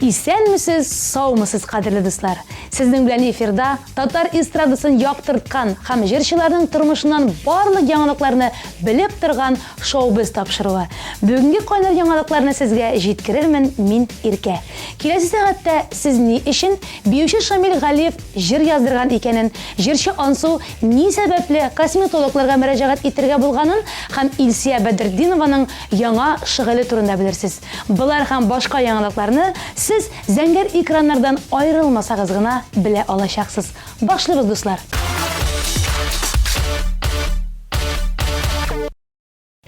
Исәнмесез, саумысыз, кадерле дуслар. Сезнең белән эфирда татар эстрадасын яктырткан һәм җырчыларның тормышыннан барлык яңалыкларны белеп торган шоу-без тапшыруы. Бүгенге кайнар яңалыкларны сезгә җиткерермен мин Иркә. Киләсе сәгатьтә сез ни өчен биюче Шамил Галиев җыр яздырган икәнен, җырчы Ансу ни сәбәпле косметологларга мөрәҗәгать итәргә булганын һәм Илсия Бәдретдинованың яңа шөгыле турында белерсез. Булар һәм башка яңалыкларны сез зәңгәр экраннардан аерылмасагыз гына белә алачаксыз. Башлыйбыз, дуслар.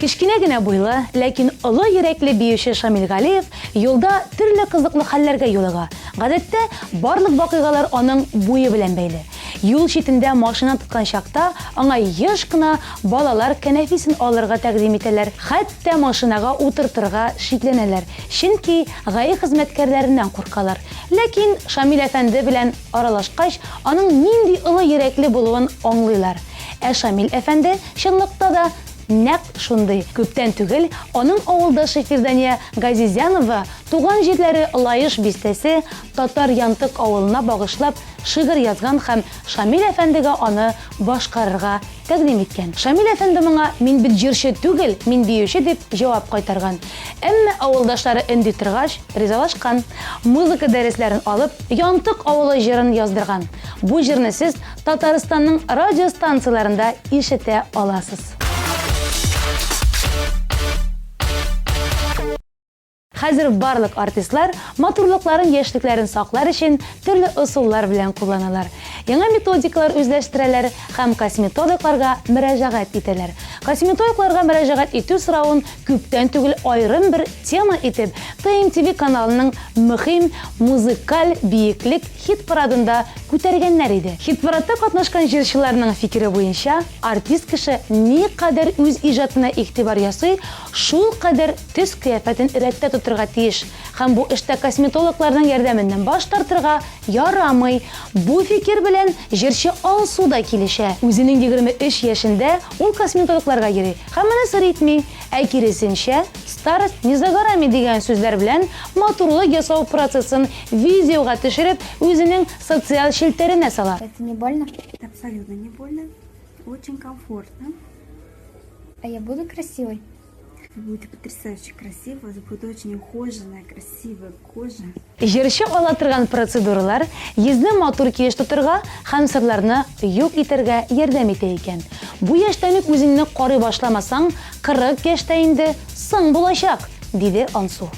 Кичкенә генә буйлы, ләкин олы йөрәкле биюче Шамил Галиев юлда төрле кызыклы хәлләргә юлыга. Гадәттә, барлык вакыйгалар аның буе белән бәйле. Юл читендә машина тоткан чакта аңа еш кына балалар кәнәфисен алырга тәкъдим итәләр. Хәтта машинага утыртырга шикләнәләр. Чөнки гаи хезмәткәрләреннән куркалар. Ләкин Шамил әфәнде белән аралашкач, аның нинди олы йөрәкле булуын аңлыйлар. Ә Шамил әфәнде чынлыкта да нәкъ шундый. Күптән түгел аның авылдашы Фирдания Газизянова туган җирләре Лаеш бистәсе Татар Янтык авылына багышлап шигырь язган һәм Шамил әфәндегә аны башкарырга тәкъдим иткән. Шамил әфәнде моңа мин бит җырчы түгел, мин биюче дип җавап кайтарган. Әмма авылдашлары инде торгач ризалашкан. Музыка дәресләрен алып, Янтык авылы җырын яздырган. Бу җырны сез Татарстанның радиостанцияләрендә ишетә аласыз. Хәзер барлык артистлар матурлыкларын, яшьлекләрен саклар өчен төрле ысуллар белән кулланалар. Яңа методикалар үзләштерәләр һәм косметологларга мөрәҗәгать итәләр. Косметологларга мөрәҗәгать итү соравын күптән түгел аерым бер тема итеп ТМТV каналының мөһим музыкаль биеклек хит парадында күтәргәннәр иде. Хит парадта катнашкан җырчыларның фикере буенча, артист кеше ни кадәр үз иҗатына игътибар ясый, шул кадәр төс кыяфәтен рәттә тотырга тиеш. Һәм бу эштә косметологларның ярдәменнән баш тартырга ярамый. Бу фикер белән җырчы Ансу да килешә. Үзенең 23 яшендә ул косметологларга йөри. Һәм моны сыр итми. Ә киресенчә, старость не за горами дигән сүзләр белән матурлык ясау процессын видеога төшереп, үзенең социаль челтәренә сала. Это не больно? Это абсолютно не больно. Очень комфортно. А я буду красивой? Вы будете потрясающе красивы. У вас будет очень ухоженная, красивая кожа. Җырчы ала торган процедуралар йөзне матур киеш тотырга һәм сырларны юк итәргә ярдәм итә икән. Бу яшьтән үк үзеңне карый башламасаң, 40 яшьтә инде соң булачак, диде Ансу.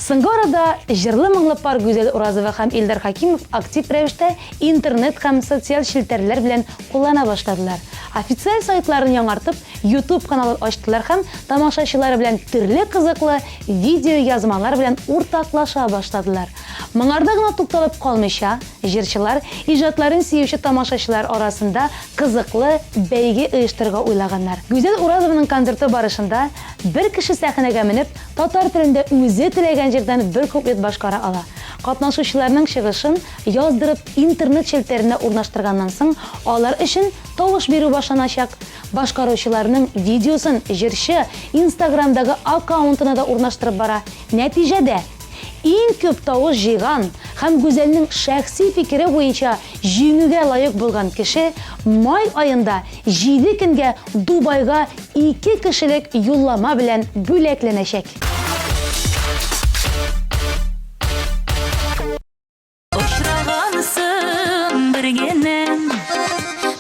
Соңгы арада җырлы моңлы пар Гүзәл Уразова һәм Илдар Хакимов актив рәвештә интернет һәм социаль челтәрләр белән куллана башладылар. Официаль сайтларын яңартып, YouTube каналын ачтылар һәм тамашачылары белән төрле кызыклы видео язмалар белән уртаклаша башладылар. Моңарда гына тукталып калмыйча, җырчылар иҗатларын сөюче тамашачылар арасында кызыклы бәйге оештырырга уйлаганнар. Гүзәл Уразованың концерты барышында бер кеше сәхнәгә менеп, татар телендә үзе теләгән җирдән бер куплет башкара ала. Катнашучыларның чыгышын яздырып интернет челтәренә урнаштырганнан соң, алар өчен тавыш бирү башланачак. Башкаручыларның видеосын җырчы Instagramдагы аккаунтына да урнаштырып бара. Нәтиҗәдә иң күп тавыш җыйган һәм Гүзәлнең шәхси фикере буенча җиңүгә лаек булган кеше май аенда 7 көнгә Дубайга 2 кешелек юллама белән бүләкләнәчәк. Очрагансың бер генә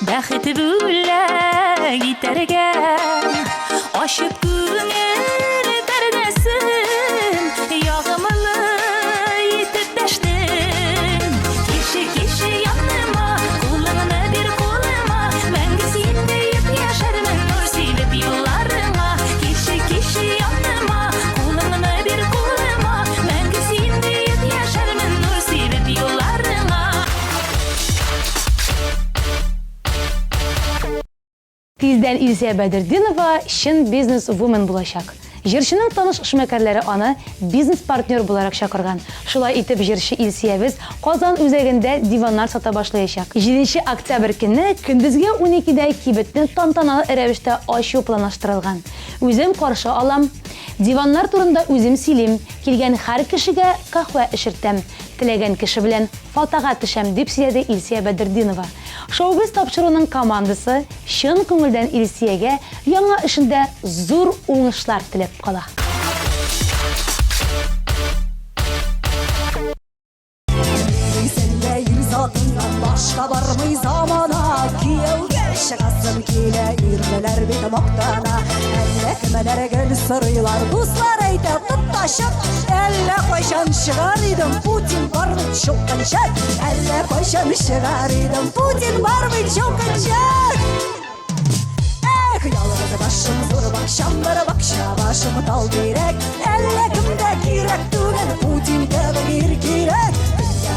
бәхет бүләк итәргә ашып күңел пәрдәсен ягымлы итеп дәштең. Кеше яныма, кулыңны бир кулыма, мәңге Биздән Илсия Бәдердинова чын бизнес-вумен булачак. Җырчының таныш эшмәкәрләре аны бизнес-партнер буларак чакырган. Шулай итеп, җырчы Илсиябез Казан үзәгендә диваннар сата башлаячак. 7 октябрь көнне көндезгә 12дә кибетне тантаналы рәвештә ачу планлаштырылган. Үзем каршы алам. Диваннар турында үзем сөйлим. Килгән һәр кешегә кахва эшертәм. Теләгән кеше белән фотога төшәм, дип сөйләде Илсия Бәдердинова. Шоу-биз тапшыруның командасы чын күңелдән Илсиягә яңа эшендә зур уңышлар теләп кала. Сенде ир затыннан башка бармый замана, кияүгә чыгасым килә, ирлеләр бит мактана. Әллә кемнәр гел сорыйлар, дуслар әйтә тоташып, әллә кайчан чыгар идем Путин бармый чукынчак, әллә кайчан чыгар идем Путин бармый чукынчак. Ялгыз башым зур бакчамдар бакча, башым тал бирәк, әллә кемдә кирәк түгел Путин кебек ир кирәк.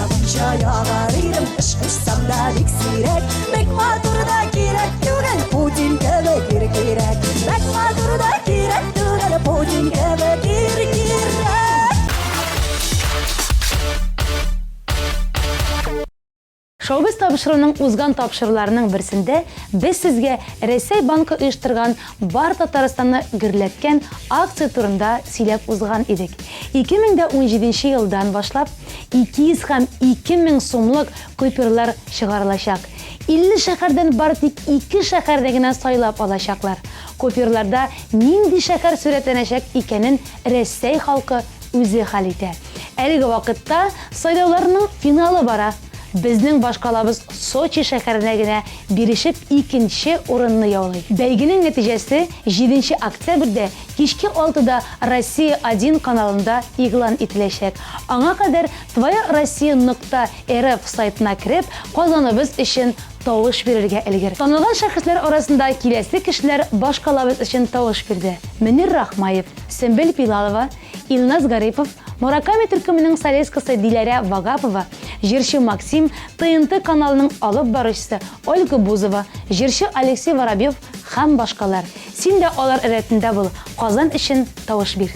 Bunca yağar idim, ışkışsam da bik sirek. Bek matur da kirek tügel, Putin kebek ir kirek. Bek matur da kirek tügel, Putin kebek ir kirek. Шоу-биз тапшыруның узган тапшыруларының берсендә без сезгә Рәсәй банкы оештырган бар Татарстанны гөрләткән акция турында сөйләп узган идек. 2017 елдан башлап 200 һәм 2000 сумлык купюралар чыгарылачак. 50 шәһәрдән бар тик 2 шәһәрдә генә сайлап алачаклар. Купюрларда нинди шәһәр сурәтләнәчәк икәнен Рәсәй халкы үзе хәл итә. Әлеге вакытта сайлауларның финалы бара. Безнең башкалабыз Сочи шәһәренә генә бирешеп 2нче урынны яулый. Бәйгенең нәтиҗәсе 7 октябрьдә кичке 6да Россия-1 каналында игълан ителәчәк. Аңа кадәр tvayorossiya.rf сайтына кирип, Казаныбыз өчен тавыш бирергә элгер. Танылган шәхесләр арасында киләсе кешеләр башкалабыз өчен тавыш бирде. Мөнир Рахмаев, Сөмбел Пилалова, Илназ Гарипов, Мураками төркеменең солисткасы Диләрә Вагапова, җырчы Максим, ТНТ каналының алып баручысы Ольга Бузова, җырчы Алексей Воробьев һәм башкалар. Син дә алар рәтендә бул. Казан өчен тавыш бир.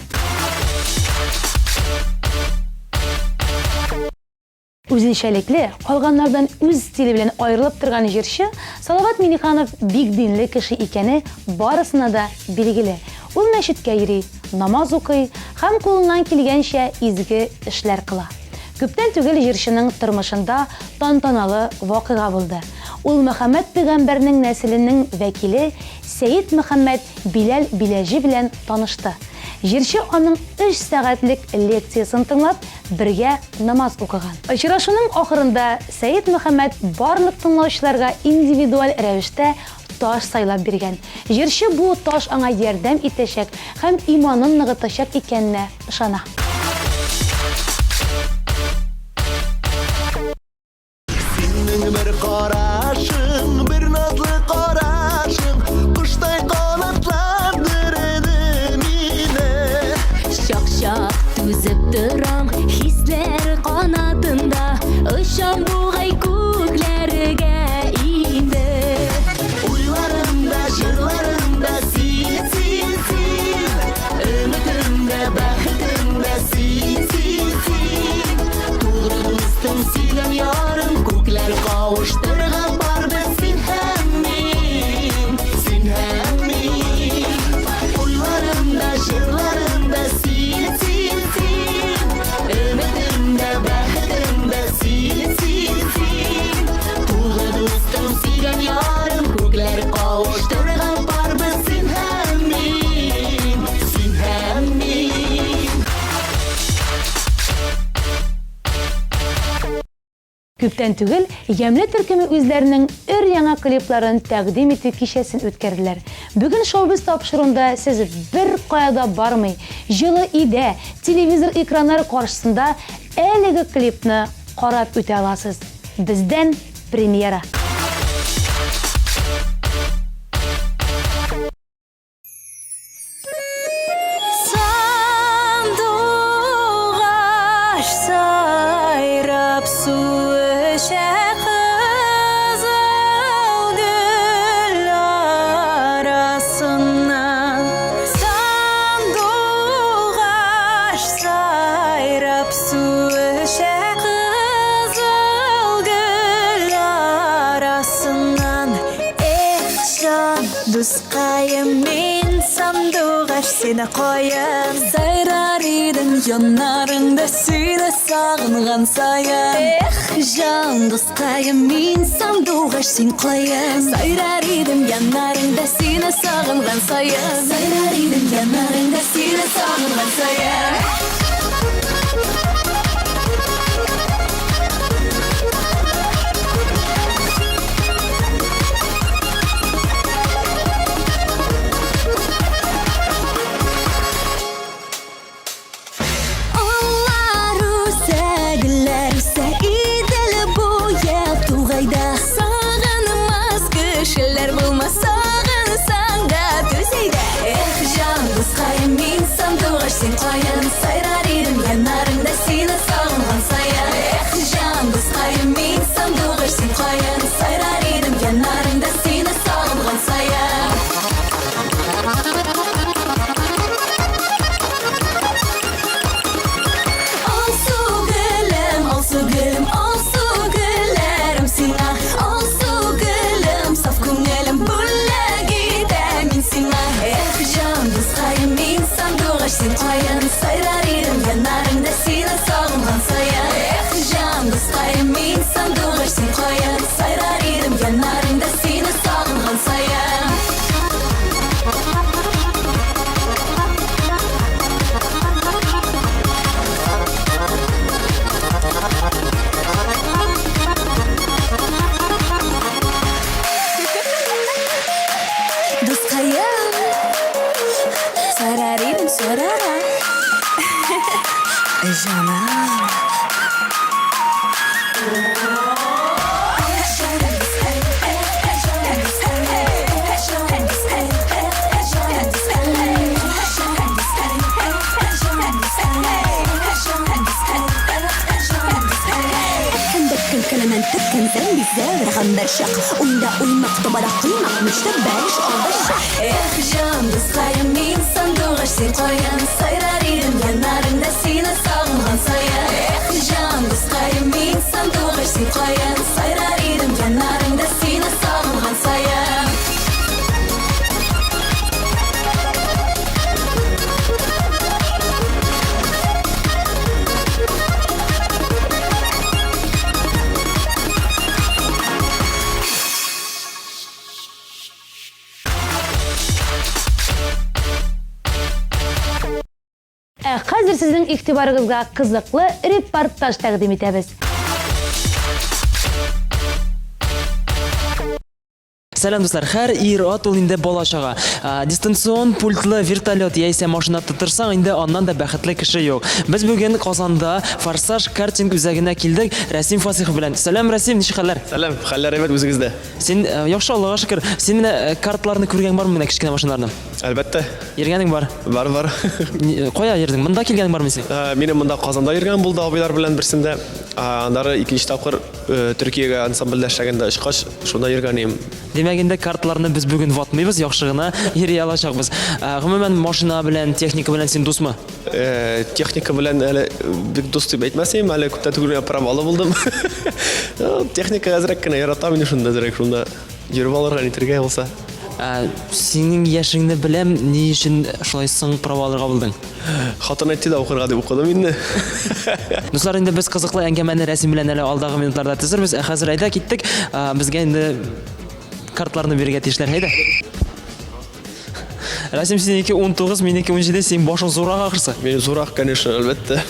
Үзенчәлекле, калганнардан үз стиле белән аерылып торган җырчы Салават Миниханов бик динле кеше икәне барысына да билгеле. Ул мәчеткә йөри, намаз укый һәм кулыннан килгәнчә изге эшләр кыла. Күптән түгел җырчының тормышында тантаналы вакыйга булды. Ул Мөхәммәд пәйгамбәрнең нәселенең вәкиле Сәйид Мөхәммәд Биләл Биләҗи белән танышты. Җырчы аның 3 сәгатьлек лекциясын тыңлап, бергә намаз укыган. Очрашуның ахырында Сәйид Мөхәммәд барлык тыңлаучыларга индивидуаль рәвештә таш сайлап биргән. Җырчы бу таш аңа ярдәм итәчәк һәм иманын ныгытачак икәненә ышана. Синең бер карашың, бер назлы карашың, коштай канатландырды мине. Шак-шак түзеп торам хисләр канатында, очам бугай күкләргә инде. Уйларымда, җырларымда син, син, син. Өмитемдә, бәхетемдә син, син, син. Тугры дустым, сөйгән ярым, күкләр кавыштырган барбыз син һәм мин, син һәм мин. Уйларымда, җырларымда син, син, син. Өмитемдә, бәхетемдә син, син, син. Тугры дустым, сөйгән ярым, күкләр кавыштырган барбыз син һәм мин, син һәм мин. Күптән түгел Ямле төркеме үзләренең өр-яңа клипларын тәкъдим итү кичәсен үткәрделәр. Бүген шоу-биз тапшыруында сез бер каяда бармый, җылы өйдә, телевизор экраннары каршысында әлеге клипны карап үтә аласыз. Бездән премьера. Сандуғаш сайрап су ішә қызыл гүл сені қойын. Сайрар едім янарыңда сені сағынған сайын. Эх, жандыс қайым мен сандуғаш сен қойын. Сайрар едім янарыңда сені сағынған сайын. Сайрар едім янарыңда сені сағынған сайын. Сен қойын, сайрар едім янарыңда сені сағынған сайын. Эх, жандыс қайым мен сандуғаш сен қойын, сайрар едім янарыңда сені сағынған сайын. Алсу гүлім, алсу гүлерім сиңа. Алсу гүлім, саф көңілім бүлігіде мен сиңа. Эх, жандыс қайым мен сандуғаш сен қойын, сайрар едім янарыңда сені сағынған сайын. Эх, жандыс қайым мен сандуғаш сен қойын, сайрар едім янарыңда сені сағынған сайын. Досқайым, сайрар едім сорара. Жаным. Тіккен зән бізәр ғандар шақ. Онда оймақ тобада қоймақ мүшті бәріш алды шақ. Эх, жандыс қайым мен сандуғаш сен қойын, сайрар едім янарыңда сені сағынған сайын. Эх, жандыс қайым мен сандуғаш сен қойын, сайрар едім янарыңда сені сағынған сайын. Қазір сіздің иқтибарыңызға қызықлы репортаж тәқдим етеміз. Сәлем достар, һәр ир-ат ул инде балачага. Дистанцион пультлы вертолет яисә машина тотырсаң, инде аннан да бәхетле кеше юк. Без бүген Казанда Форсаж картинг үзәгенә килдек Рәсим Фасихов белән. Сәлем, Рәсим, ничек хәлләр? Сәлем, хәлләр әйбәт үзегездә. Син яхшы, Аллага шөкер. Син менә картларны күргән бармы менә кичкенә машиналарны? Әлбәттә. Йөргәнең бар. Бар. Кая йөрдең? Монда килгәнең бармы син? Минем монда Казанда йөргән булды абыйлар белән берсендә. Аннары икенче тапкыр Төркиягә ансамбльдә эшләгәндә ишкач, шунда йөргән идем. Демәк инде картларны без бүген ватмыйбыз, яхшы гына йөри алачакбыз. Гомумән машина белән, техника белән син дусмы? Техника белән әле бик дус дип әйтмәсәм, әле күптән түгел правалы булдым. Техника әзрәк кенә яратам инде шунда әзрәк шунда йөреп алырга нитергә булса. Синең яшеңне беләм, ни өчен шулай соң права алырга булдың? Хатын әйтте дә укырга дип укыдым инде. Дуслар, инде без кызыклы әңгәмәне Рәсим белән әле алдагы минутларда төзербез. Хәзер әйдә киттек. Безгә инде картларны бирергә тиешләр. Әйдә. Рәсим, синеке 19, минеке 17, син башың зурак ахырсы. Мен зурак, конечно, әлбәттә.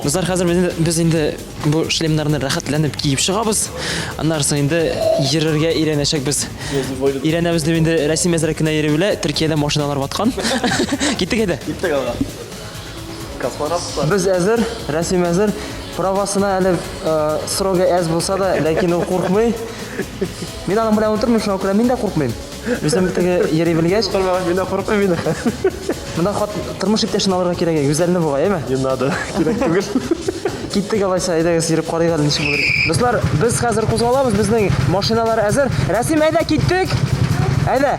Дуслар, хәзер без инде бу шлемнарны рәхәтләнеп киеп чыгабыз. Аннан соң инде йөрергә өйрәнәчәкбез. Өйрәнәбез дип инде Рәсим әзрәк кенә йөри белә, Төркиядә машиналар ваткан. Киттек әйдә. Киттек алга. Космонавт. Без әзер, Рәсим әзер. Правасына әле срогы әз булса да, ләкин ул куркмый. Мин аның белән утырмыйм, шуңа күрә мин дә куркмыйм. Үзем теге йөри белгәч, Мин дә куркмыйм инде. монда тормыш иптәшен алырга кирәк, гүзәлне бугай, әйме? Не надо. Кирәк түгел. Киттек алайса, әйдәгез йөреп карыйк әле ничек булыр. Дуслар, без хәзер кузгалабыз, безнең машиналар әзер. Рәсим, әйдә киттек. Әйдә.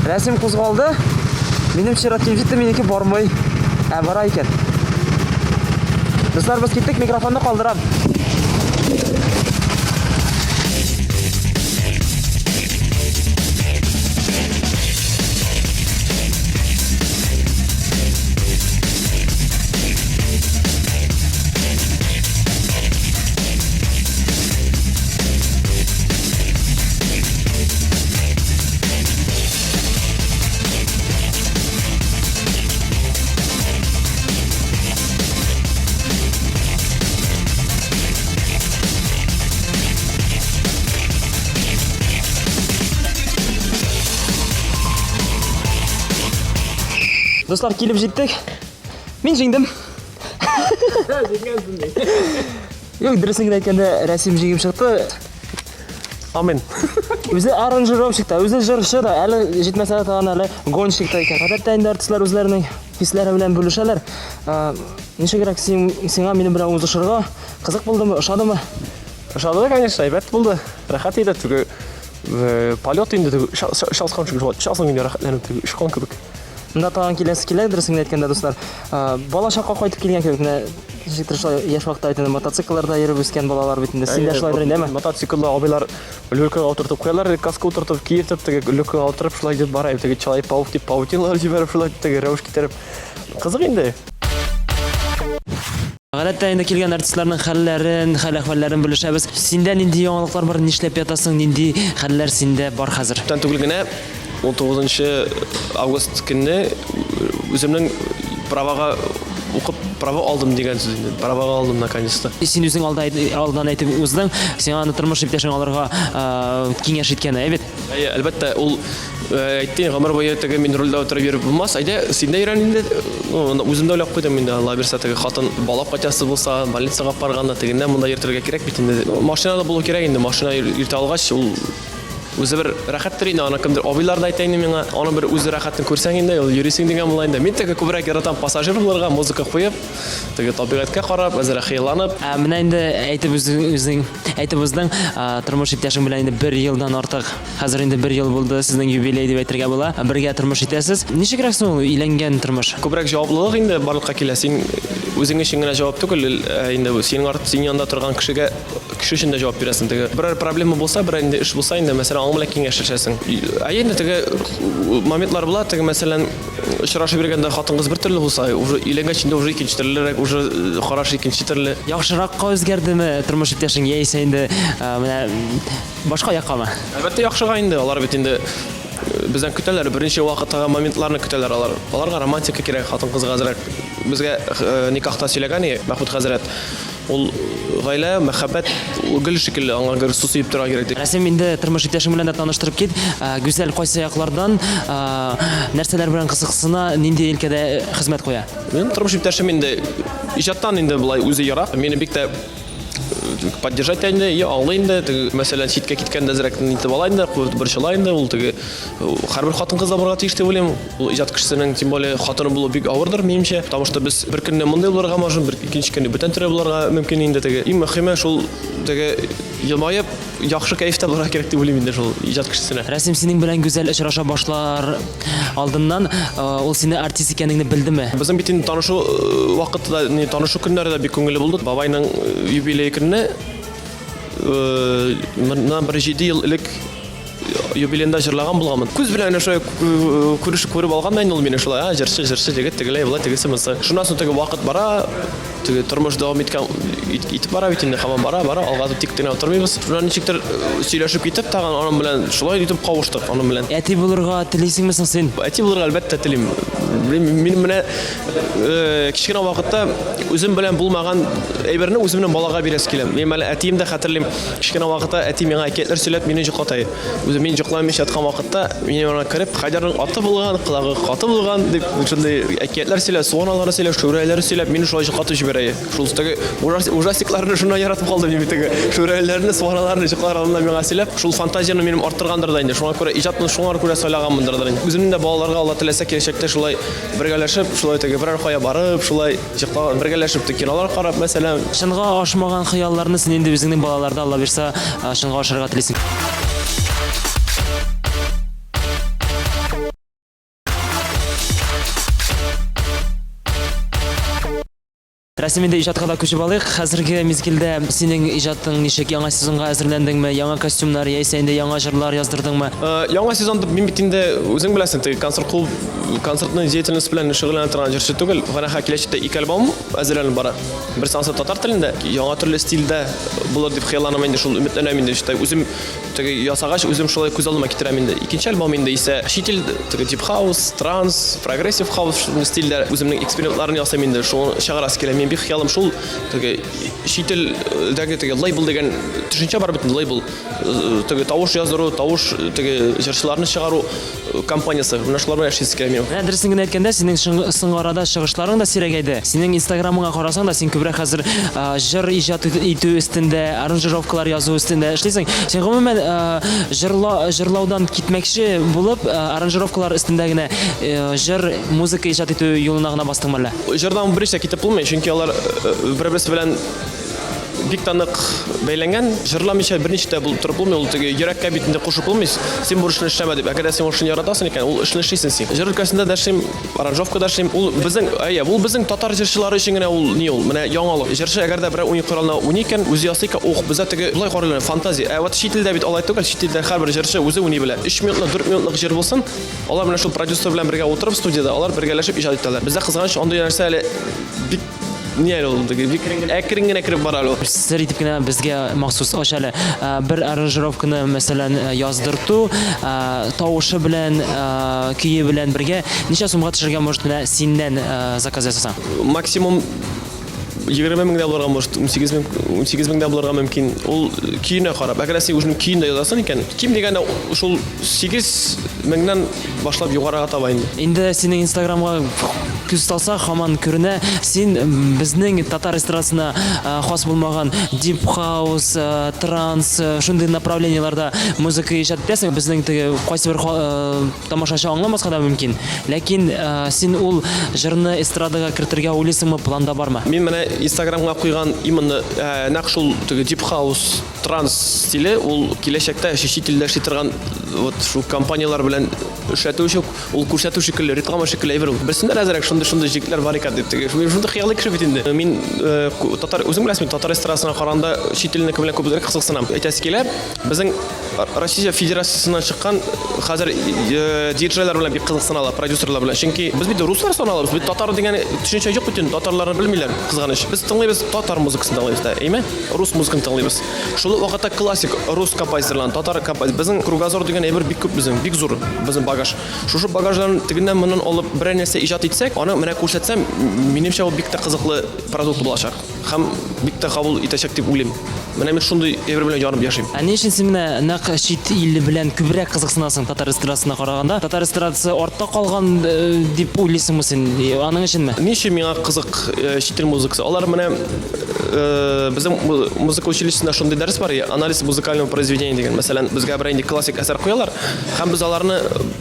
Рәсим кузгалды. Минем чират килеп җитте, минеке бармый. Бара икән. Дуслар, без киттек, микрофонны калдырам. Достар, килеп җиттек. Мин җиңдем. Юк, дөресен әйткәндә, рәсем җиңеп чыкты. Амен. Үзе аранжировщик та, үзе җырчы да, әле җитмәсә дә тагын әле гонщик та икән. Гадәттә инде артистлар үзләренең хисләре белән бүлешәләр. Ничегрәк сиңа минем белән узышырга кызык булдымы, ошадымы? Ошады, конечно, әйбәт булды. Рәхәт иде, теге полет инде, шалскан шугы, шалсын инде рәхәтләнеп теге ушкан кебек. Монда тагын киләсе килә, дөресен әйткәндә, дуслар. Бала чакка кайтып килгән кебек, менә ничектер шулай яшь вакытта әйтәләр, мотоциклларда йөреп үскән балалар бит инде. Син дә шулайдыр инде, әме? Мотоциклда абыйлар люлькага утыртып куялар, каска утыртып, киертеп, теге люлькага утырып шулай дип бара, теге чалай паук дип паутиналар җибәреп шулай теге рәвеш китереп. Кызык инде. Гадәттә инде килгән артистларның хәлләрен, хәл-әхвәлләрен белешәбез. Синдә нинди яңалыклар бар, нишләп ятасың, нинди хәлләр синдә бар хәзер? Тән түгел генә 19 август көнне үземнең правага укып права алдым дигән сүз инде. Правага алдым наконец-то. Син үзең алдан әйтеп уздың, сиңа аны тормыш иптәшең алырга киңәш иткәне, әйбәт. Әлбәттә, ул әйтте, гомер буе теге мин рульдә утырып йөреп булмас. Әйдә, син дә өйрән инде. Үзем дә уйлап куйдым инде, Алла бирсә, теге хатын балап кайтасы булса, больницага барганда тегендә монда йөртергә кирәк бит инде. Машинада булу кирәк инде. Машина йөртә алгач, ул үзе бер рәхәттер инде, аны кемдер абыйлар да әйтә инде миңа, аны бер үзе рәхәтен күрсәң инде, ул йөрисең дигән була инде. Мин теге күбрәк яратам пассажир булырга, музыка куеп, теге табигатькә карап, әзрәк хыялланып. Менә инде әйтеп үзең әйтеп уздың, тормыш иптәшең белән инде 1 елдан артык. Хәзер инде 1 ел булды, сезнең юбилей дип әйтергә була. Бергә тормыш итәсез. Ничегрәк соң ул өйләнгән тормыш? Күбрәк җаваплылык инде барлыкка килә. Син үзең өчен генә җавап түгел, инде синең син янында торган кеше өчен дә җавап бирәсең. Теге берәр проблема булса, берәр инде эш булса инде, мәсәлән, аңа белән киңәшләшәсең. Әйе, теге моментлар була, теге мәсәлән, очрашып бергәндә хатын-кыз бер төрле булса, уже өйләнгәч инде уже икенче төрлерәк, уже караш икенче төрле. Яхшыракка үзгәрдеме тормыш иптәшең, яисә инде менә башка яккамы? Әлбәттә, яхшыга инде, алар бит инде бездән көтәләр, беренче вакыттагы моментларны көтәләр алар. Аларга романтика кирәк, хатын-кызга әзрәк. Безгә никахта сөйләгән Мәхмүд хәзрәт. Ул гаилә, мәхәббәт, гөл шикелле, аңа гөр су сыйып торга кирәк дип. Рәсем инде тормыш иптәшең белән дә таныштырып кит. Гүзәл кайсы яклардан нәрсәләр белән кызыксына, нинди өлкәдә хезмәт куя? Минем тормыш иптәшем инде иҗаттан инде булай үзе ярак. Мине бик тә поддержать инде, аңлый инде, мәсәлән, читкә киткәндә әзрәк итеп ала инде, борчыла инде, ул теге һәрбер хатын-кыз да барырга тиеш дип уйлыйм. Ул иҗат кешесенең, тем более, хатыны булу бик авырдыр минемчә. Потому что без бер көнне мондай булырга мөмкин, бер икенче көнне бүтән төрә булырга мөмкин инде теге. Иң мөһиме шул теге елмаеп, яхшы кайфта булырга кирәк дип уйлыйм инде шул иҗат кешесенә. Рәсем синең белән гүзәл очраша башлар алдыннан ул сине артист икәнеңне белдеме? Безнең бит инде танышу вакытында, танышу көннәре дә бик күңелле булды. Бабайның юбилей көнне моннан 7 ел элек юбилейда җырлаган булганмын. Күз белән шулай күреп алганда инде ул мине шулай, җырчы җегет тегеләй була, тегесе монсы. Шуннан соң теге вакыт бара, теге тормыш дәвам итеп бара бит инде, һаман бара, алга тик кенә утырмыйбыз. Шуннан ничектер сөйләшеп китеп, тагын аның белән шулай итеп кавыштык аның белән. Әти булырга телисеңме соң син? Әти булырга әлбәттә телим. Мин менә кичкенә вакытта үзем белән булмаган әйберне үзем белән балага бирәс киләм. Мин әле әтием дә хәтерлим. Кичкенә вакытта әти миңа әкиятләр сөйләп, мине җоклатай. Үзем мин җокламыйча яткан вакытта мине ана кереп, Хайдарның аты булган, кылагы каты булган дип шундый әкиятләр сөйләп, суаналары сөйләп, шүрәләре сөйләп, мине шулай җоклатып җибәрә. Шул теге ужастикларны шуна яратып калдым мин теге. Шүрәләрне, суаналарны җоклар алдында миңа сөйләп, шул фантазияны минем арттыргандыр да инде. Шуңа күрә иҗатны шуңар күрә сайлаганмындыр да инде. Үземнең дә балаларга Алла теләсә киләчәктә шулай бергәләшеп, шулай теге берәр кая барып, шулай җыклаган, бергәләшеп кинолар карап, мәсәлән, Шынга ашмаган хыялларны син инде үзеңнең балаларда Алла бирсә шынга ашырга телисең. Рәсем инде иҗатка да күчеп алыйк. Хәзерге мизгелдә синең иҗатың ничек, яңа сезонга әзерләндеңме, яңа костюмнар яисә инде яңа җырлар яздырдыңмы? Яңа сезонда мин бит инде үзең беләсең, концертның деятельность белән шөгыльләнә торган җырчы түгел. Фараха киләчәктә 2 альбом әзерләнеп бара. Берсенче татар телендә, яңа төрле стильдә булыр дип хыялланам инде, шул өметләнәм инде. Үзем теге ясагач үзем шулай күз алдыма китерәм инде. Икенче альбом инде исә шитил теге дип хаус, транс, прогрессив хаус стильдә үземнең экспериментларны ясыйм инде. Шуны чыгарасы килә. Бик хыялым шул теге шителдәге теге лейбл дигән төшенчә бар бит, лейбл теге тавыш яздыру, тавыш теге җырчыларны чыгару компаниясе. Менә шулар белән эшләсе килә yok. Менә дөресен генә әйткәндә, синең соңгы арада чыгышларың да сирәгәйде. Синең Instagramыңа карасаң да, син күбрәк хәзер җыр иҗат итү өстендә, аранжировкалар язу өстендә эшлисең. Син гомумән җырлаудан китмәкче булып, аранжировкалар өстендә генә җыр, музыка иҗат итү юлына гына бастыңмы әллә? Җырдан беришә китеп булмый, чөнки алар бер-берсе белән бик танык бәйләнгән. Җырламыйча берничә булып торып булмый, ул теге йөрәккә бит инде кушып булмый. Син бу эшне эшләмә дип. Әгәр син ул эшне яратасың икән, ул эшне эшлисең син. Җыр өлкәсендә дә эшлим, аранжировкада эшлим. Ул безнең, ул безнең татар җырчылары өчен генә ул ни ул? Менә яңалык. Җырчы әгәр дә берәр уен коралына уйный икән, үзе ясый икән, бездә теге булай карыйлар, фантазия. Вот чит илдә бит алай түгел, чит илдә һәрбер җырчы үзе уйный белә. 3 минутлык, 4 минутлык җыр булсын, алар белән шул продюсер белән бергә утырып студияда, алар бергәләшеп иҗат итәләр. Бездә кызганыч андый нәрсә әле бик не әле ул теге бик әкрен генә кереп бара ул. Сер итеп кенә безгә махсус ач әле бер аранжировканы мәсәлән яздырту, тавышы белән, көе белән бергә ничә сумга төшергән может менә синнән заказ ясасаң? Максимум 20 меңдә булырга, может 18 меңдә булырга мөмкин. Ул көенә карап. Әгәр син үзеңнең көен дә язасың икән, ким дигәндә шул 8 меңнән башлап югарыга таба инде. Инде синең Instagramга күз салса һаман күренә, син безнең татар эстрадасына хас булмаган deep house, транс, шундый направлениеларда музыка иҗат итәсең. Безнең теге кайсы бер тамашачы аңламаска да мөмкин. Ләкин син ул җырны эстрадага кертергә уйлыйсыңмы, планда бармы? Мин менә Instagramга куйган именно нәкъ шул теге deep house, транс стиле, ул киләчәктә чит илдә эшли торган вот шу компаниялар белән эшләтү өчен, ул күрсәтү шикелле, реклама шикелле әйбер ул. Берсендә әзрәк шундый җирләр бар икән дип теге. Шундый хыялый кеше бит инде. Мин татар үзем беләсем, татар эстрадасына караганда чит илнеке белән күбрәк кызыксынам. Әйтәсе килә, безнең Россия Федерациясыннан чыккан хәзер диджейлар белән бик кызыксыналар, продюсерлар белән. Чөнки без бит руслар саналабыз. Бит татар дигән төшенчә юк бит, татарларны белмиләр. Кызганыч. Без тыңлыйбыз татар музыкасын тыңлыйбыз да, әйме? Рус музыкасын тыңлыйбыз. Шул вакытта классик рус композиторлар, татар композитор. Безнең кругозор дигән әйбер бик күп безнең, бик зур безнең багаж. Шушы багажларны тегеннән моннан алып берәр нәрсә иҗат итсәк, аны менә күрсәтсәм, минемчә ул бик тә кызыклы продукт булачак. Һәм бик тә кабул итәчәк дип уйлыйм. Менә мин шундый әйбер белән ярым яшим. Ни өчен син менә нәкъ чит ил белән күбрәк кызыксынасың татар эстрадасына караганда? Татар эстрадасы артта калган дип уйлыйсыңмы син? Аның өченме? Ни өчен миңа кызык чит ил музыкасы? Алар менә безнең музыка училищесында шундый дәрес бар, анализ музыкального произведения дигән. Мәсәлән, безгә бер инде классик әсәр куялар, һәм без аларны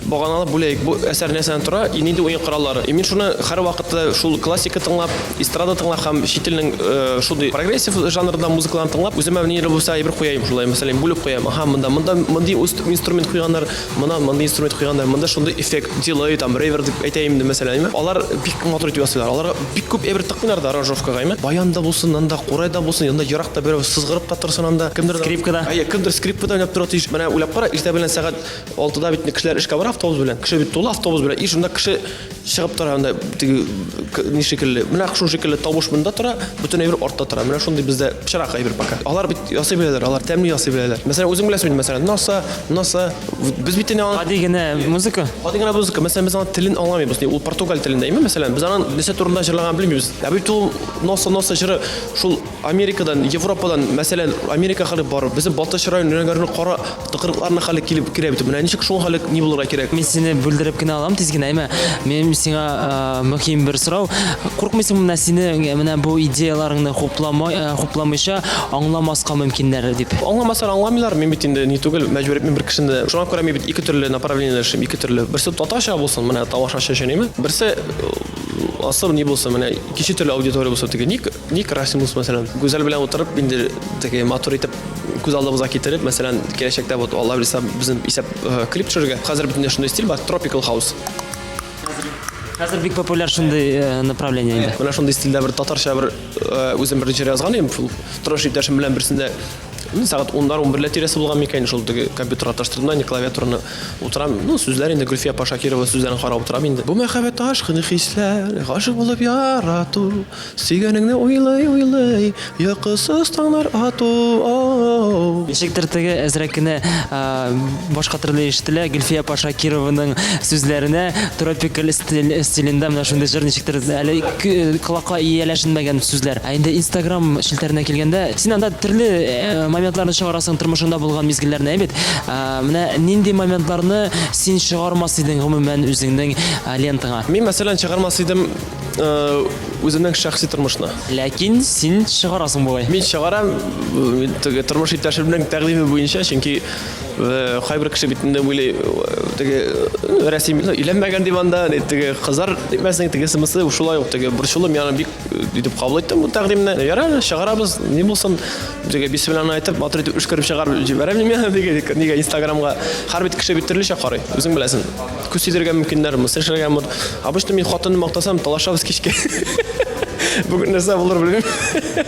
баганалап бүләйек. Бу әсәр нәрсәдән тора, инде уен кораллары. Мин шуны һәр вакытта шул классика тыңлап, эстрада тыңлап һәм чит илнең шундый прогрессив жанрда музыкаларын тыңлап, үземә ни булса әйбер куяйм, шулай мәсәлән, бүлеп куям. Аха, монда мондый инструмент куйганнар, мондый инструмент куйганнар, монда шундый эффект, дилей, там ревер дип әйтәйм инде мәсәлән. Алар бик матур итеп ясыйлар. Алар бик күп әйбер тыкмыйлар да аранжировкага, әйме? Баянда булсын, анда курайда булсын, янда яракта бер сызгырып та торсын анда. Кемдер Скрипкада. Кемдер скрипкада уйнап тора тиеш. Менә уйлап кара, иртә белән сәгать 6-да бит кешеләр эшкә бара автобус белән. Кеше бит тулы автобус белән. Шунда кеше чыгып тора анда ни шикелле. Менә шул шикелле табыш монда тора, бөтен әйбер артта тора. Менә шундый бездә пычрак әйбер пока. Алар бит ясый беләләр, алар тәмле ясый беләләр. Мәсәлән, үзең беләсең, мәсәлән, носа, без бит инде Гади генә музыка. гади генә музыка. Мәсәлән, без аның телен аңламыйбыз. Ул португал телендә, әйме? Мәсәлән, без аның нәрсә турында җырлаган белмибез. Ә бит ул носа җыры шул Америкадан, Европадан, мәсәлән, Америка халык бар. Безнең Балташ районының кара тыкрыкларына халык килеп керә бит. Менә ничек шул халык ни булырга кирәк? Мин сине бүлдереп кенә алам тиз генә, әйме? Мен сиңа мөһим бер сорау. Куркмыйсыңмы менә сине менә бу идеяларыңны хупламыйча аңламаска мөмкиннәр дип? Аңламасалар аңламыйлар. Мин бит инде ни түгел, мәҗбүр мин бер кешене. Шуңа күрә мин бит ике төрле направлениеләр эшлим, ике төрле. Берсе татарча булсын, менә тавашача эшләйме? Берсе асыл ни булсын, менә икенче төрле аудитория булсын. Теге ник Расимус мәсәлән, гүзәл белән утырып инде теге матур итеп күз алдыбызга китереп, мәсәлән, киләчәктә вот Алла билсә безнең исәп клип төшерергә. Хәзер бит шундый стиль бар, tropical house. Хәзер бик популяр шундый направление инде. Менә шундый стильдә бер татарча бер үзем бер җыр язган идем, тырыш иптәшем белән берсендә сәгать 10-11 тирәсе булган микән, шул теге компьютерга таштырдым, ни клавиатураны утырам, сүзләр инде Гөлфия Пашакирова сүзләрен карап утырам инде. Бу мәхәббәт ашкыны хисләр, гашык булып ярату, сөйгәнеңне уйлый, йокысыз таңнар ату. Ничектер теге әзрәк кенә башка төрле ишетелә Гөлфия Пашакированың сүзләренә тропикаль стилендә менә шундый җыр ничектер әле колакка ияләшенмәгән сүзләр. Инде Instagram шелтәренә килгәндә, син анда төрле моментларны чыгарасың тормышыңда булган мизгилләрне бит. Менә нинди моментларны син чыгармас идең гомумән үзеңнең лентаңа? Мин мәсәлән чыгармас идем үземнең шәхси тормышны. Ләкин син чыгарасың бугай. Мин чыгарам тормыш иптәшемнең тәкъдиме буенча, чөнки кайбер кеше битендә уйлый теге рәсем өйләнмәгән дип анда теге кызлар димәсәң теге сымысы шулай ук теге борчулы мен аны бик дип кабул иттем бу тәкъдимне. Ярар, чыгарабыз, ни булсын. Теге бисмиллаһны айтып, матур итеп эшкәреп чыгарып җибәрәм мен диге нигә Инстаграмга һәр бит кеше бит төрлечә карый. Үзең беләсең. Күз сидергә мөмкиннәр, мөсәшәргә мөмкин. Обычно мин хатынны мактасам, талашабыз кичкә. Бүген нәрсә булыр белмим.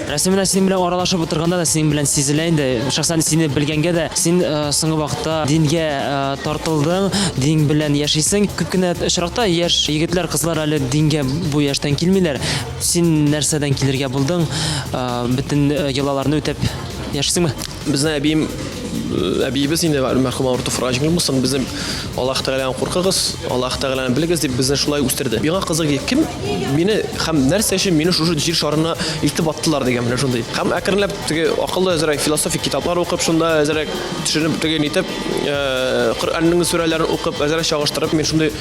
Рәсеменә синең белән аралашып утырганда да синең белән сизелә инде. Шәхсән сине белгәнгә дә син соңгы вакытта дингә тартылдың, дин белән яшисең. Күп кенә очракта яшь егетләр, кызлар әле дингә бу яшьтән килмиләр. Син нәрсәдән килергә булдың? Бөтен йолаларны үтәп яшисеңме? Безнең әбиебез инде мәрхүм Артур Фражин булсын, безнең Аллаһ Тәгаләне куркыгыз, Аллаһ Тәгаләне белегез дип безне шулай үстерде. Миңа кызык кем мине һәм нәрсә өчен мине шушы җир шарына илтеп аттылар дигән менә шундый. Һәм әкренләп теге акыллы әзрәк философик китаплар укып, шунда әзрәк төшенеп теге нитеп, Коръәннең сүрәләрен укып, әзрәк чагыштырып, мин шундый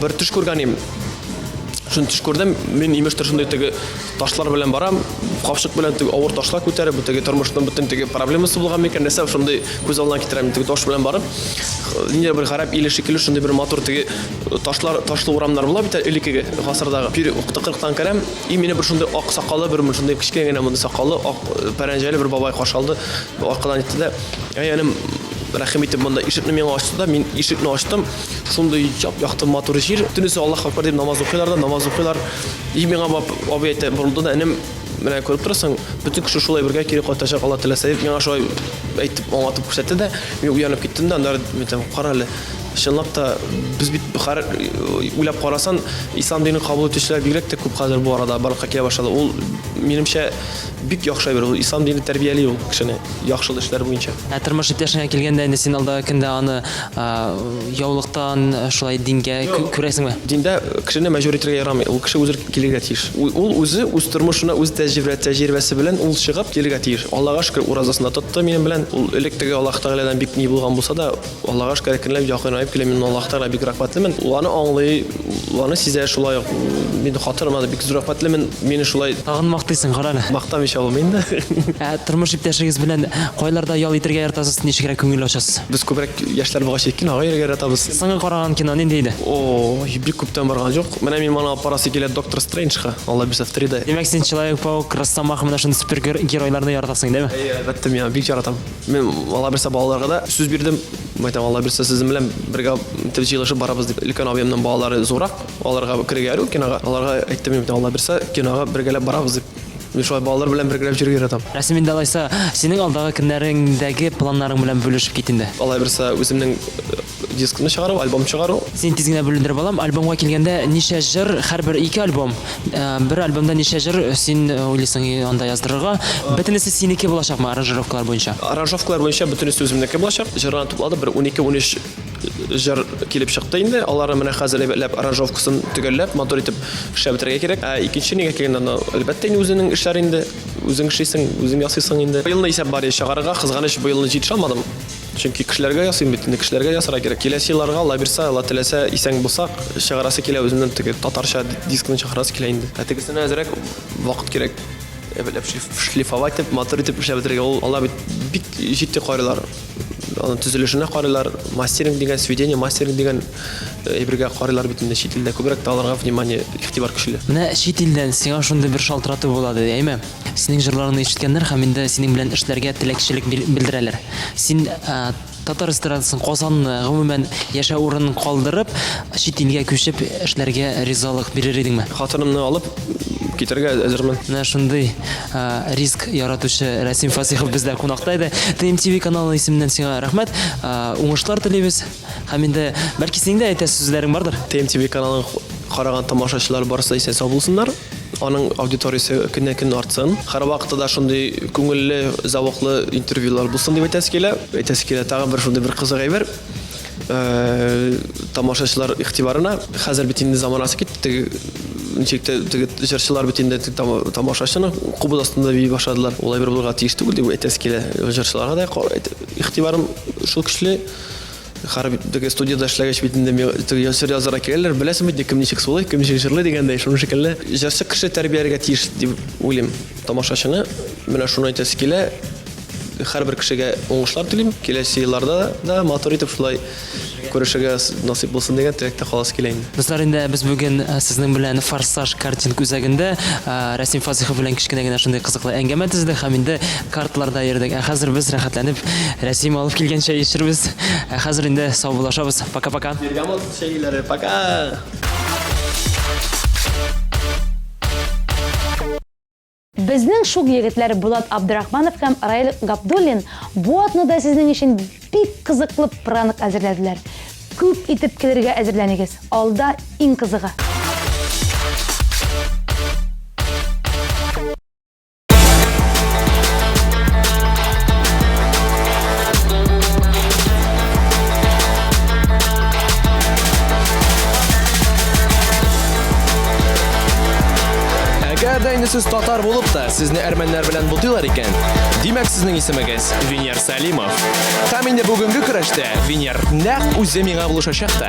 бер төш күргән идем. Шуны төш күрдем, мин имештер шундый теге ташлар белән барам, капшык белән теге авыр ташлар күтәреп, бу теге тормышның бөтен теге проблемасы булган микән, нәрсә шундый күз алдына китерәм, теге таш белән барып, инде бер гарәп иле шикелле шундый бер матур теге ташлар, ташлы урамнар була бит элекеге гасырдагы. Пир укты 40-тан керәм, и мине бер шундый ак сакаллы бер шундый кичкә генә монда сакаллы, ак пәрәнҗәле бер бабай каршы алды, аркадан итте дә, янем рәхим итеп монда ишекне миңа ачты да, мин ишекне ачтым. Шундый якты матур җир. Төнесе Аллаһ акбар дип намаз укыйлар да, намаз укыйлар. И миңа абый әйтә, булды да, энем менә күреп торасың, бөтен кеше шулай бергә кире кайтачак, Алла теләсә дип миңа шулай әйтеп аңлатып күрсәтте дә, мин уянып киттем дә, анда мин кара әле. Чынлап та без бит уйлап карасан, ислам динен кабул итүчеләр бигрәк тә күп хәзер бу арада барлыкка килә башлады. Ул минемчә бик яхшы бер ислам дине тәрбияли ул кешене яхшы эшләр буенча. Тормыш иптәшеңә килгәндә инде син алда көндә аны яулыктан шулай дингә күрәсеңме? Диндә кешене мәҗбүр итәргә ярамый. Ул кеше үзе килергә тиеш. Ул үзе үз тормышына, үз тәҗрибәсе белән ул чыгып килергә тиеш. Аллага шөкер, уразасында тотты минем белән. Ул элек теге Аллаһ Тәгаләдән бик ни булган булса да, Аллага шөкер көнләп якынайып килә. Мин Аллаһ Тәгалә бик рәхмәтлемен. Ул аны аңлый, ул аны сизә шулай. Мин хатırıma бик зур рәхмәтлемен. Мине шулай тагын мактыйсың, кара әле. Мактам ич алмыйм да. Тормыш иптәшегез белән кайларда ял итәргә яратасыз, ничегрәк күңел ачасыз? Без күбрәк яшьләр булгач кино яратабыз. Соңгы караган кино нинди иде? Бик күптән барган юк. Менә мин моны апарасы килә Доктор Стрэнджга. Алла бирсә 3D. Димәк, син Человек-паук, Росомаха менә шундый супергеройларны яратасың, дәме? Әлбәттә, мин бик яратам. Мен Алла бирсә балаларга да сүз бирдем. Мәйтәм, Алла бирсә сезнең белән бергә тәҗрибәләшеп барабыз дип. Өлкән абыемның балалары зурак, аларга кирегә яру кинога. Аларга әйттем, Алла бирсә кинога бергәләп барабыз дип. Мин шулай балалар белән бергәләп йөрергә яратам. Рәсем инде алайса, синең алдагы көннәреңдәге планнарың белән бүлешеп кит инде. Алла бирсә үземнең дискны чыгару, альбом чыгару. Син тиз генә бүлендереп алам. Альбомга килгәндә ничә җыр, һәрбер 2 альбом. Бер альбомда ничә җыр син уйлыйсың анда яздырырга? Бөтенесе синеке булачакмы аранжировкалар буенча? Аранжировкалар буенча бөтенесе үземнеке булачак. Җырларны туплады, бер 12-13 җыр килеп чыкты инде. Аларны менә хәзер әйбәтләп аранжировкасын төгәлләп, матур итеп эшләп бетерергә кирәк. Икенче нигә килгәндә, әлбәттә, үзенең эшләре инде, үзең эшлисең, үзең ясыйсың инде. Елны исәп бар чыгарырга, кызганыч бу елны җитешә алмадым. Чөнки кешеләргә ясыйм бит, кешеләргә ясарга кирәк. Киләсе елларга Алла бирсә, Алла теләсә, исән булсак, чыгарасы килә үземнең теге татарча дискны чыгарасы килә инде. Тегесенә әзрәк вакыт кирәк. Әбеләп шлифовать итеп, матур итеп эшләп бетерергә. Ул Алла бик җитди карыйлар. Аны төзелешенә карыйлар, мастеринг дигән, сведение, мастеринг дигән әйбергә карыйлар бит инде чит илдә күбрәк аларга внимание, игътибар көчле. Менә чит илдән сиңа шундый бер шалтырату булады, әйме? Синең җырларыңны ишеткәннәр һәм инде синең белән эшләргә теләкчелек белдерәләр. Син татар эстрадасын, Казанны, гомумән яшәү урынын калдырып, чит илгә күчеп эшләргә ризалык бирер идеңме? Хатынымны алып китәргә әзермен. Менә шундый риск яратучы Рәсим Фасихов бездә кунакта иде. TMTV каналы исеменнән сиңа рәхмәт. Уңышлар телибез. Һәм инде бәлки синең дә әйтә сүзләрең бардыр. TMTV каналын караган тамашачылар барысы исән сау булсыннар. Аның аудиториясы көннән-көн артсын. Һәр вакытта да шундый күңелле, завоклы интервьюлар булсын дип әйтәсе килә. Әйтәсе килә тагын бер шундый бер кызык әйбер. Тамашачылар игътибарына хәзер бит инде заманасы китте. ничекте җырчылар бит инде тамашачыны кубыз астында бии башладылар. Улай бер булырга тиеш түгел дип әйтәсе килә. Җырчыларга да игътибарым шул көчле. Харап теге студияда эшләгәч бит инде җыр язарга киләләр. Беләсең бит кем ничек сулый, кем ничек җырлый дигәндәй шуны шикелле. Җырчы кеше тәрбияләргә тиеш дип уйлыйм. Тамашачыны менә шуны әйтәсе килә. Һәрбер кешегә уңышлар телим. Киләсе елларда да матур итеп шулай күрешергә насыйп булсын дигән теләктә халас килә инде. Дуслар, инде без бүген сезнең белән Форсаж картинг үзәгендә Расим Фазыйхов белән кичкенә генә шундый кызыклы әңгәмә төздек һәм инде карталарда йөрдек. Хәзер без рәхәтләнеп Расим алып килгәнчә ишербез. Хәзер инде саубулашабыз. Пока-пока. Бергамот шәйләре, пока. Безнең шук егетләр Булат Абдрахманов һәм Раил Габдуллин бу атнада сезнең өчен бик кызыклы пранк әзерләделәр. Күп итеп килергә әзерләнегез. Алда иң кызыгы. Әгәр дә инде сез татар булып та, сезне әрмәннәр белән бутыйлар икән, димәк сезнең исемегез Венер Салимов. Һәм инде бүгенге көрәштә Венер нәкъ үзе миңа булышачак та.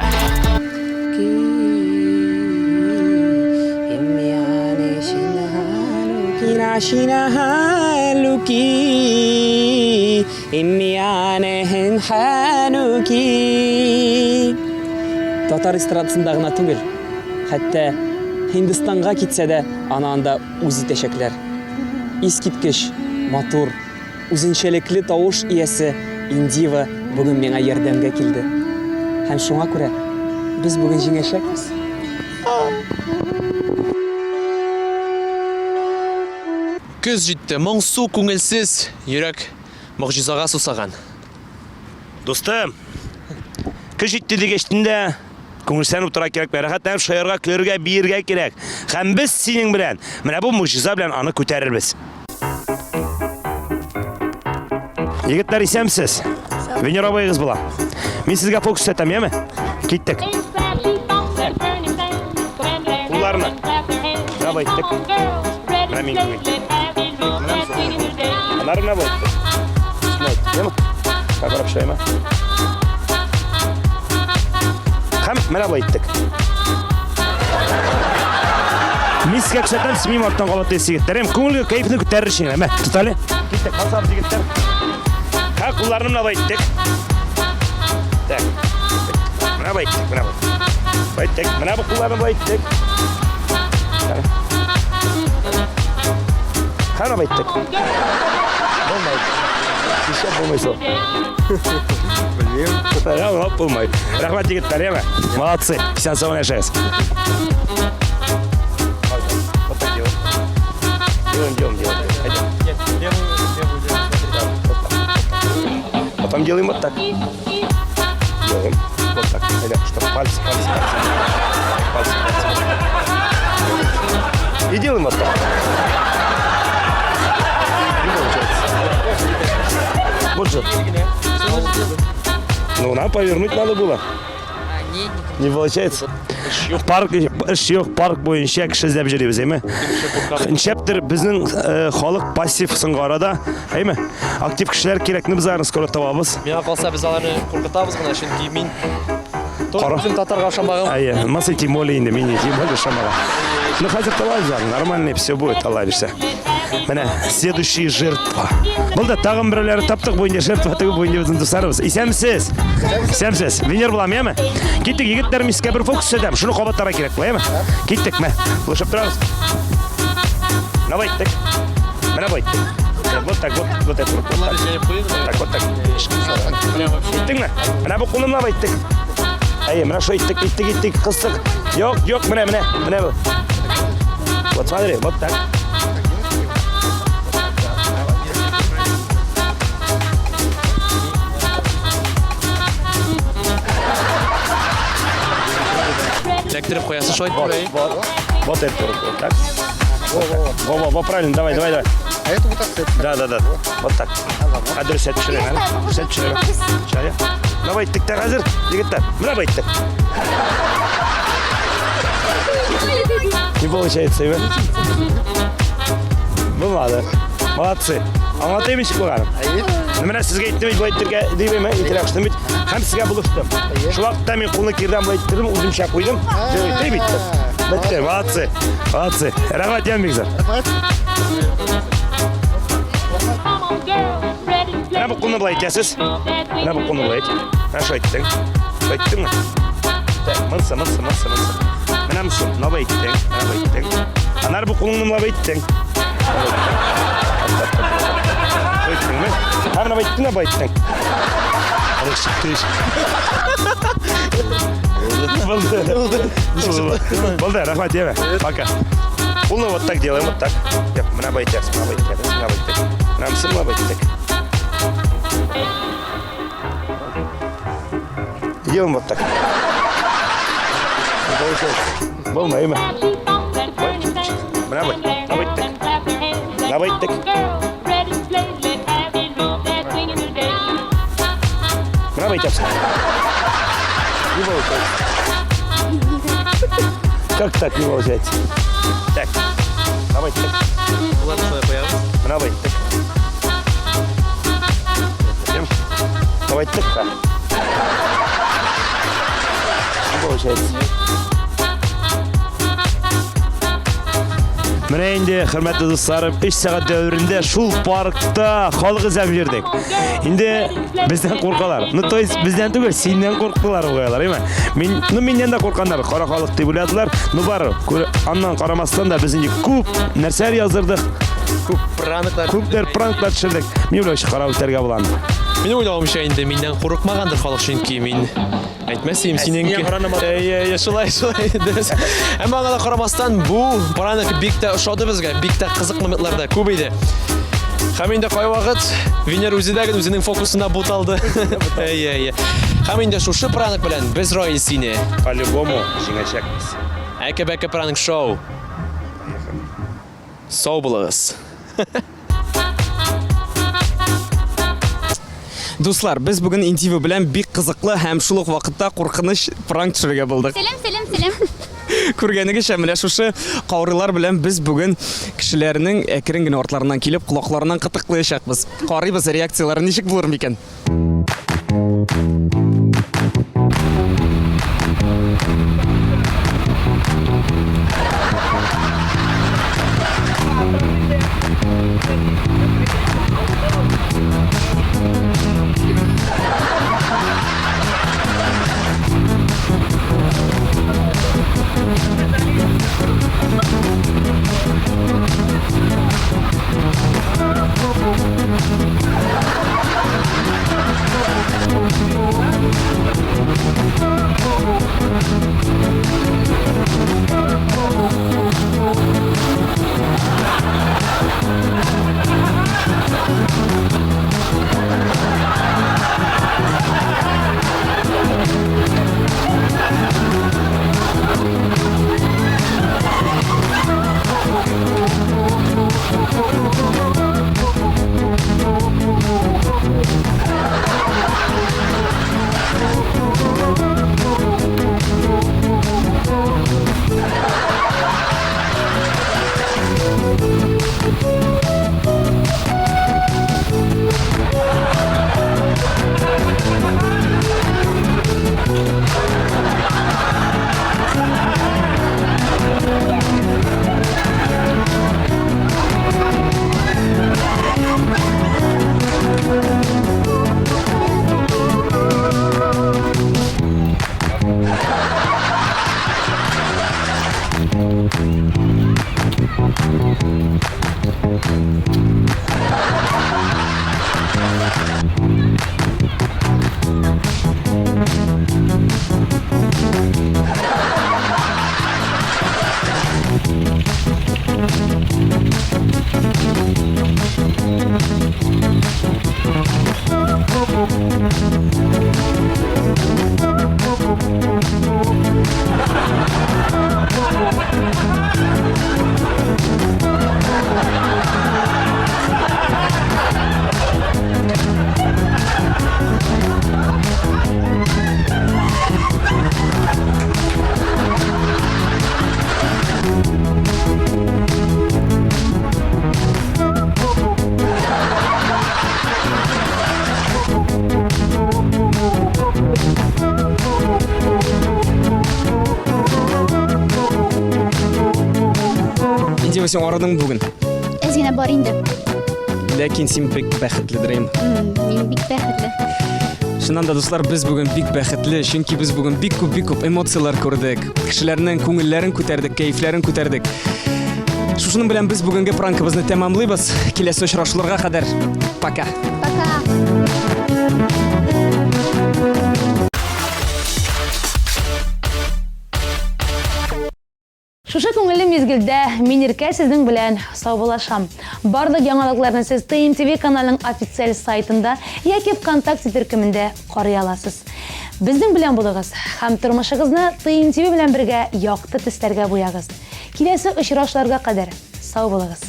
Татар эстрадасында гына түгел, хәтта Hindistanга китсә дә, анда үз итәчәкләр. Искиткеч, матур, үзенчәлекле тавыш иясе Индива бүген миңа ярдәмгә килде. Һәм шуңа күрә без бүген җиңәчәкбез. Көз җитте, моңсу күңелсез, йөрәк могҗизага сусаган. Достым, көз җитте дигәчтендә күңелсән утыра кирәк, бәрәхәтләнеп шаярга, көләргә, биергә кирәк. Һәм без синең белән менә бу могҗиза белән аны күтәрербез. Егетләр, исәмсез? Венер абыегыз була. Мин сезгә фокус итәм, яме? Киттек. Кулларны. Менә байтык. Менә мин. Аннары менә байтык. Яме? Карап шайма. Һәм менә байтык. Мин сезгә күрсәтәм, син арттан калып егетләрем. Күңелгә кайфны күтәрер өчен, әмма. Тоталы. Киттек, хасап егетләр. Ха, кулларны менә байтык. Так. Менә байтык, менә байтык. Менә бу кулларны байтык. Һәм байтык. Булмайды. Ишә булмайсың. Bilmiyorum. Bulmayın. Rahmet егетләр, яме? Молодцы. Sen sonra yaşayız. Вот так делаем. Делаем. Потом делаем вот так. Делаем вот так. Чтобы пальцы. И делаем вот так. Вот же. Ну, нам повернуть надо было. Не получается. Парк бойынша кеше эзләп йөрибез, әйме? Ничәптер безнең халык пассив сыңгарада, әйме? Актив кешеләр кирәкне без аны скоро табабыз. Миңа калса без аларны куркытабыз гына, чөнки мин Bizim татарга ошамагым. Ая, масы тем более инде, мин тем более ошамагым. Ну, хәзер табабыз, нормально все будет, Алла бирсә. Менә следующий жертва. Булды, тагын берәүләре таптык буенча жертва түгел буенча безнең дусларыбыз. Исәмсез. Венер булам, яме? Киттек, егетләр, мискә бер фокус итәм. Шуны кабатларга кирәк, яме? Киттек, мә. Булышып торабыз. Навайттык. Менә байтык. Вот так, вот это. Так, вот так. Киттеңме? Менә бу кулымны байтык. Әйе, менә шо иттек, кыстык. Yok, менә бу. Вот смотри, вот так. Лектеріп қоясы шойт бұлай. Вот это вот так. Во, правильно, давай. А это вот так сет. Да. Вот так. А дұрыс сәт түсірем. Шая. Давай, тіктер қазір. Егеттер, мына байттық. Не получается, да? Ну ладно. Молодцы. Аңлатайын мешік болғаным. Міне сізге еттімей былай түрге дейбей ме? Етірек ұштым бейт. Хәм сізге бұл ұштым. Шылақта мен қолына керден былай түрдім, ұзымша қойдым. Дейбей біттім. Бітті, молодцы. Молодцы. Рахмат, ем бекзар. Міне бұл қолына былай етесіз. Міне бұл қолына былай ет. Міне шу айттың. Айттың ма? Мынсы. Міне мұсын. Мына былай еттің. Анар бұл қолыңны мына былай еттің. Hamına bayıttın da bayıttın. Alışık değiş. Oldu, rahmat yeme. Пока. Bunu вот так делаем, вот так. Мына bayıtacaksın, mına bayıttık. Mına mısın, mına bayıttık. Делаем вот так. Болмай mı? Mına bayıttık. Mına bayıttık. Мына bayıtacaksın. Не получается. Как так не получается? Так. Mına bayıttık. Mına bayıttık. Mına bayıttık da. Не получается. Міне енді, құрметті достарым, 3 сағат дәуірінде шул паркта халық ізәп жүрдік. Енді бізден қорқалар. То есть бізден түгел, сенен қорқылар оғайлар, менен де қорқандар, қара халық деп ойладылар. Бар, аннан қарамастан да бізден көп нәрсәр яздырдық. Көптер пранктар түсірдік. Мен ойлаушы қара өттерге боланды. Мен ойлауымша енді менен қорықмағандар халық чөнки мен әйтмәсем синенки. Шулай. Әмма аңа қарамастан бұл пранк бик тә ошады безгә, бик тә кызык моментларда күп иде. Һәм инде кай вакыт Венер үзенең фокусына буталды. Һәм инде шушы пранк белән без Раил сине По-любому җиңәчәкбез. Әкәбәкә пранк шоу. Сау булыгыз. Дуслар, біз бүгін интервью белән бик кызыклы һәм шул ук вакытта куркыныч пранк төшерергә булдык. Сәлем. Күргәнегезчә, менә шушы каурылар белән без бүген кешеләрнең әкрен генә артларыннан килеп, колакларыннан кытыклаячакбыз. Карыйбыз, реакциялары ничек булыр микән? Thank you. сен арадың бүген? Әзгенә бар инде. Ләкин син бик бәхетледер инде. Мин бик бәхетле. Шуннан да дуслар, без бүген бик бәхетле, чөнки без бүген бик күп эмоциялар күрдек. Кешеләрнең күңелләрен күтәрдек, кәефләрен күтәрдек. Шушының белән без бүгенге пранкыбызны тәмамлыйбыз. Киләсе очрашуларга кадәр. Пока. Пока. Шушы күңелле мизгелдә мин Иркә сезнең белән саубуллашам. Барлык яңалыкларны сез ТМТV каналының официаль сайтында яки ВКонтакте төркемендә карый аласыз. Безнең белән булыгыз һәм тормышыгызны ТМТV белән бергә якты төсләргә буягыз. Киләсе очрашуларга кадәр сау булыгыз.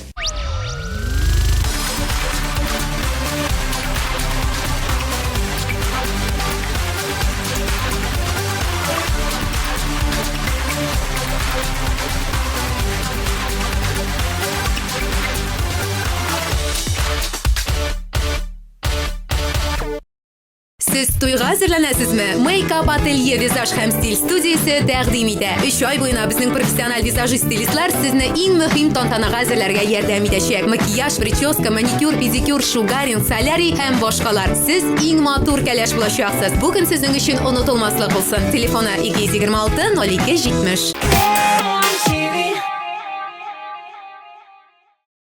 Сез туйга әзерләнәсезме? Make-up ателье визаж һәм стиль студиясе тәкъдим итә. 3 ай буена безнең профессиональ визажист-стилистлар сезне иң мөһим тантанага әзерләргә ярдәм итәчәк. Макияж, прическа, маникюр, педикюр, шугаринг, солярий һәм башкалар. Сез иң матур кәләш булачаксыз. Бүген сезнең өчен онытылмаслык булсын. Телефоны 226 02 70.